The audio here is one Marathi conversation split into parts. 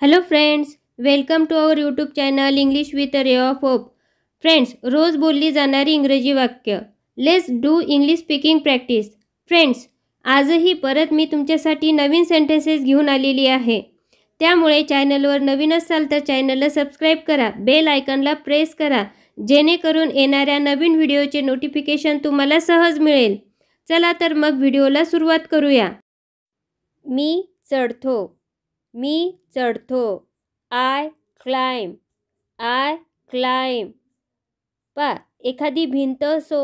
Hello friends, welcome to our YouTube channel English with a ray of hope. Friends, रोज बोलली जाणारी इंग्रजी वाक्य. Let's do English speaking practice. Friends, आजही परत मी तुमच्यासाठी नवीन सेंटेन्सेस घेऊन आलेली आहे. त्यामुळे चॅनलवर नवीन असाल तर चॅनलला सबस्क्राईब करा, बेल आयकॉनला प्रेस करा, जेणेकरून येणाऱ्या नवीन व्हिडिओचे नोटिफिकेशन तुम्हाला सहज मिळेल. चला तर मग व्हिडिओला सुरुवात करूया. मी चढतो. मी चढतो. I climb. I climb. एखादी भिंत असो,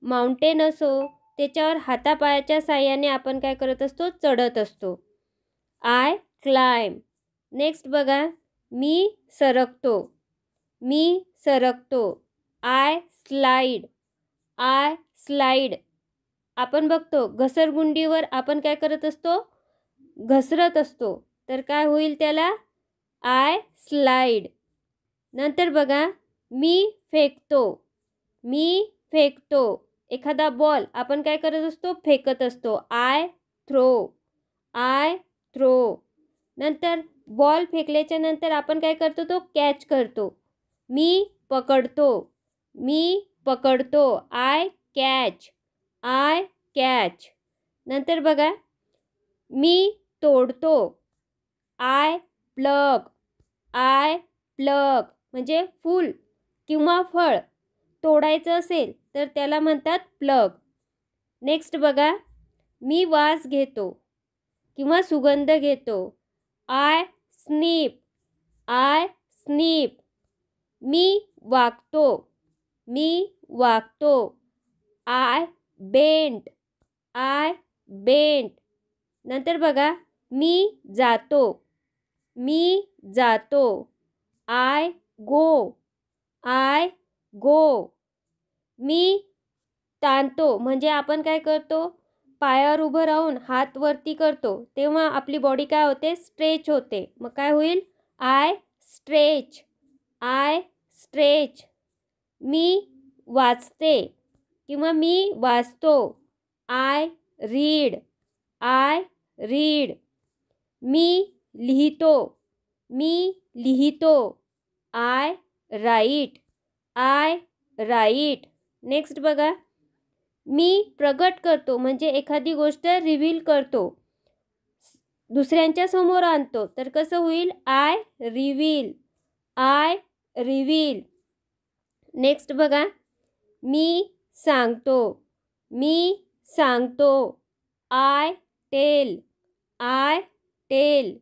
माउंटेन असो, त्याच्यावर हातापायाच्या साहाय्याने आपण काय करत असतो? चढत असतो. I climb. नेक्स्ट बघा, मी सरकतो. मी सरकतो. I slide. I slide. आपण बघतो घसरगुंडीवर आपण काय करत असतो? घसरत असतो. तर काय होईल त्याला? I slide. नंतर बघा, मी फेकतो. मी फेकतो. एखादा बॉल आपण काय करत असतो? फेकत असतो. I throw. I throw. नंतर बॉल फेकल्याच्या नंतर आपण काय करतो? तो कॅच करतो. मी पकडतो. मी पकडतो. I catch. I catch. नंतर बघा, मी तोडतो. I plug. आय प्लग म्हणजे फूल किंवा फळ तोडायचं असेल तर त्याला म्हणतात प्लग. नेक्स्ट बघा, मी वास घेतो किंवा सुगंध घेतो. I sniff. I sniff. मी वागतो. मी वागतो. I bent. I bent. नंतर बघा, मी जातो. मी जातो. I go. आय गो. मी ताणतो म्हणजे आपण काय करतो? पायावर उभं राहून हात वरती करतो तेव्हा आपली बॉडी काय होते? स्ट्रेच होते. मग काय होईल? I stretch. I stretch. मी वाचते किंवा मी वाचतो. I read. I read. मी लिहितो. मी लिहितो. I write. I write. Next बघा, मी प्रगट करतो म्हणजे एखादी गोष्ट रिव्हील करतो, दुसऱ्यांच्या समोर आणतो. तर कसं होईल? I reveal. I reveal. Next बघा, मी सांगतो. मी सांगतो. I tell. I tell.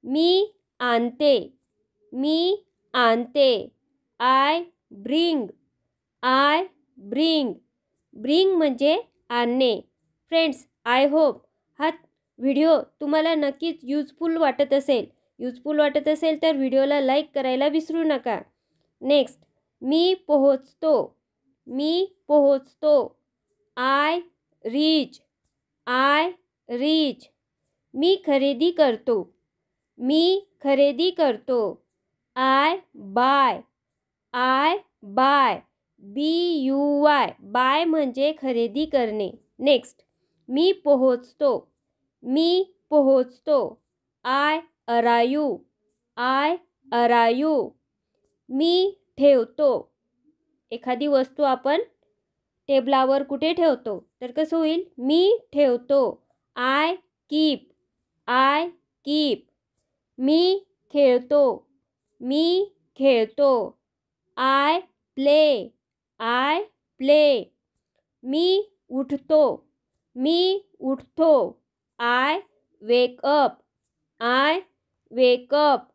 मी आणते. मी आणते. I bring. I bring. Bring म्हणजे आणणे. फ्रेंड्स, आय होप हा व्हिडिओ तुम्हाला नक्कीच युजफुल वाटत असेल. युजफुल वाटत असेल तर व्हिडिओला लाईक करायला विसरू नका. नेक्स्ट, मी पोहोचतो. मी पोहोचतो. I reach. I reach. मी खरेदी करतो. मी खरेदी करतो. I buy. I buy. BUY. Buy म्हणजे खरेदी करणे. नेक्स्ट, मी पोहोचतो. मी पोहोचतो. आय अरायू. आय अरायू. मी ठेवतो. एखादी वस्तू आपण टेबलावर कुठे ठेवतो? तर कसं होईल? मी ठेवतो. I keep. I keep. मी खेळतो. मी खेळतो. I play. I play. मी उठतो. मी उठतो. I wake up. I wake up.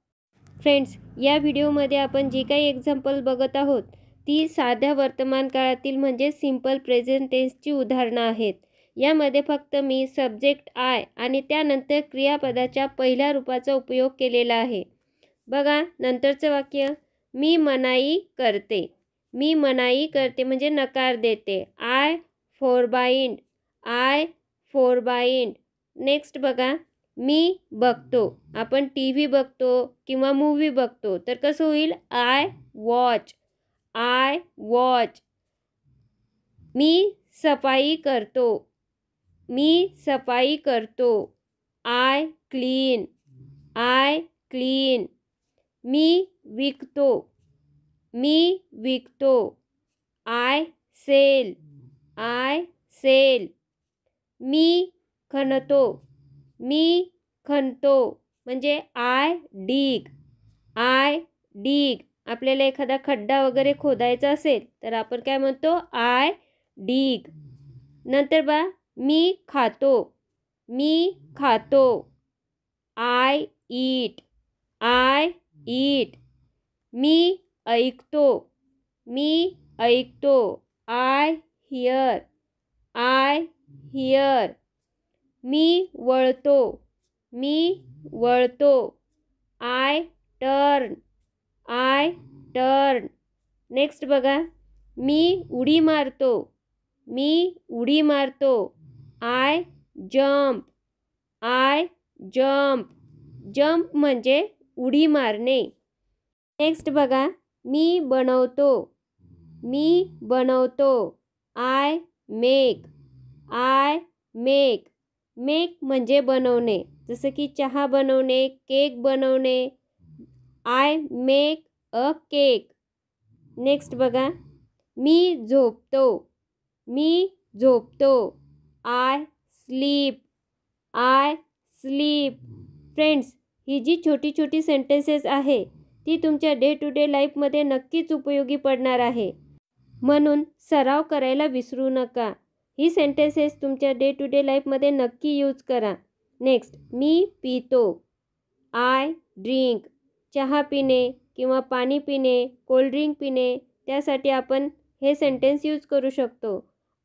Friends, या व्हिडिओमध्ये आपण जी काही एक्झाम्पल बघत आहोत ती साध्या वर्तमान काळातील म्हणजे सिम्पल प्रेझेंट टेन्सची उदाहरणं आहेत. यामध्ये फक्त मी सब्जेक्ट आय आणि त्यानंतर क्रियापदाच्या पहिल्या रूपाचा उपयोग केलेला आहे. बघा नंतरचं वाक्य, मी मनाई करते. मी मनाई करते म्हणजे नकार देते. आय फोरबाइंड. आय फोरबाइंड. नेक्स्ट बघा, मी बघतो. आपण TV बघतो किंवा मूव्ही बघतो तर कसं होईल? I watch. I watch. मी सफाई करतो. मी सफाई करतो. I clean. I clean. मी विकतो. मी विकतो. I sell. I sell. मी खणतो. मी खणतो म्हणजे आय डिग. आय डिग. आपल्याला एखादा खड्डा वगैरे खोदायचा असेल तर आपण काय म्हणतो? आय डिग. नंतर बा मी खातो. मी खातो. I eat. आय ईट. मी ऐकतो. मी ऐकतो. I hear. I hear. मी वळतो. मी वळतो. I turn. I turn. Next बघा. मी उडी मारतो. मी उडी मारतो. I jump. I jump. Jump म्हणजे उडी मारणे. नेक्स्ट बघा. मी बनवतो. मी बनवतो. I make. I make. Make म्हणजे बनवणे. जसं की चहा बनवणे, केक बनवणे. I make a cake. Next बघा. मी झोपतो. मी झोपतो. I sleep. I sleep. Friends, ही जी छोटी छोटी सेंटेन्सेस आहे ती तुमच्या डे टू डे लाईफमध्ये नक्कीच उपयोगी पडणार आहे. म्हणून सराव करायला विसरू नका. ही सेंटेन्सेस तुमच्या डे टू डे लाईफमध्ये नक्की यूज करा. नेक्स्ट. मी पितो. I drink. चहा पिणे किंवा पाणी पिणे, कोल्ड्रिंक पिणे, त्यासाठी आपण हे सेंटेन्स यूज करू शकतो.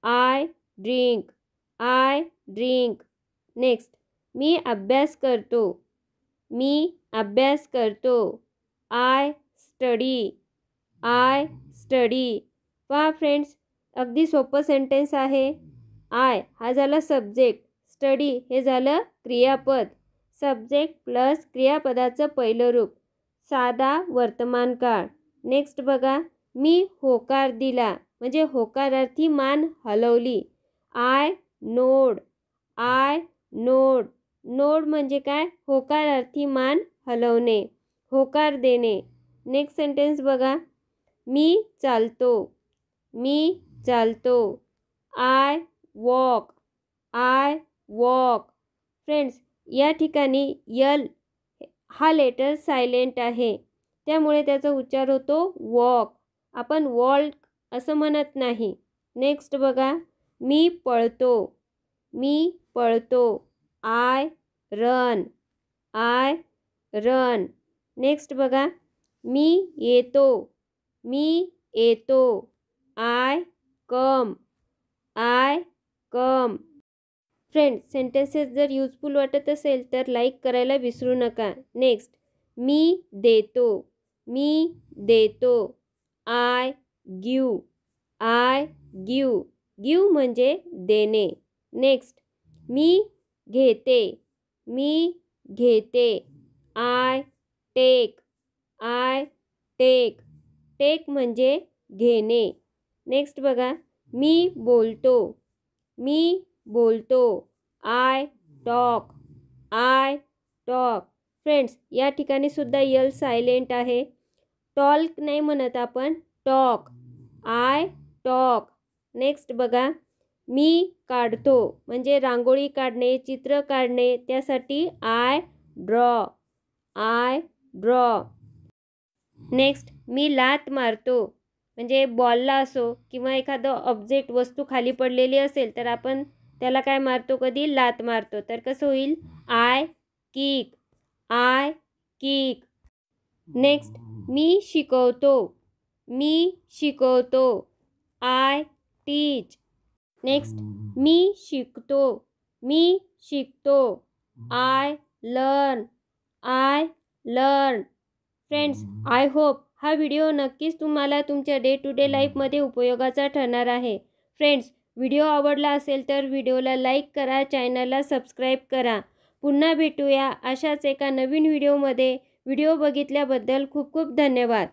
I drink. I drink. Next. मी अभ्यास करतो. मी अभ्यास करतो. I study. I study. पहा फ्रेंड्स, अगदी सोपं सेंटेन्स आहे. आय हा झाला सब्जेक्ट. स्टडी हे झालं क्रियापद. सब्जेक्ट प्लस क्रियापदाचं पहिलं रूप. साधा वर्तमान काळ. नेक्स्ट बघा. मी होकार दिला म्हणजे होकारार्थी मान हलवली. I node. I node. Node म्हणजे काय? होकारार्थी मान हलवणे, होकार देणे. नेक्स्ट सेंटेन्स बघा. मी चालतो. मी चालतो. I walk. I walk. Friends, या ठिकाणी यल हा लेटर सायलेंट आहे, त्यामुळे त्याचा उच्चार होतो वॉक. आपण वॉल्क असं म्हणत नाही. नेक्स्ट बघा. मी पळतो. मी पळतो. I run. I run. Next बघा. मी येतो. मी येतो. I come. I come. Friends, sentences जर युजफुल वाटत असेल तर लाईक करायला विसरू नका. नेक्स्ट. मी देतो. मी देतो. I give. I give. Give म्हणजे देणे. नेक्स्ट. मी घेते. मी घेते. I take. I take. Take म्हणजे घेणे. नेक्स्ट बघा. मी बोलतो. मी बोलतो. I talk. I talk. Friends, या ठिकाणी सुद्धा यल सायलेंट आहे. टॉल्क नाही म्हणत आपण, टॉक. I talk. नेक्स्ट बघा. मी काढतो म्हणजे रांगोळी काढणे, चित्र काढणे, त्यासाठी I draw. I draw. Next. मी लात मारतो म्हणजे बॉलला असो किंवा एखादं ऑब्जेक्ट वस्तू खाली पडलेली असेल तर आपण त्याला काय मारतो? कधी लात मारतो. तर कसं होईल? I kick. I kick. Next. मी शिकवतो. मी शिकवतो. I teach. नेक्स्ट. मी शिकतो. मी शिकतो. I learn. I learn. Friends, I hope हा व्हिडिओ नक्कीच तुम्हाला तुमच्या डे टू डे लाईफमध्ये उपयोगाचा ठरणार आहे. फ्रेंड्स, व्हिडिओ आवडला असेल तर व्हिडिओला लाईक करा, चॅनलला सबस्क्राईब करा. पुन्हा भेटूया अशाच एका नवीन व्हिडिओमध्ये. व्हिडिओ बघितल्याबद्दल खूप खूप धन्यवाद.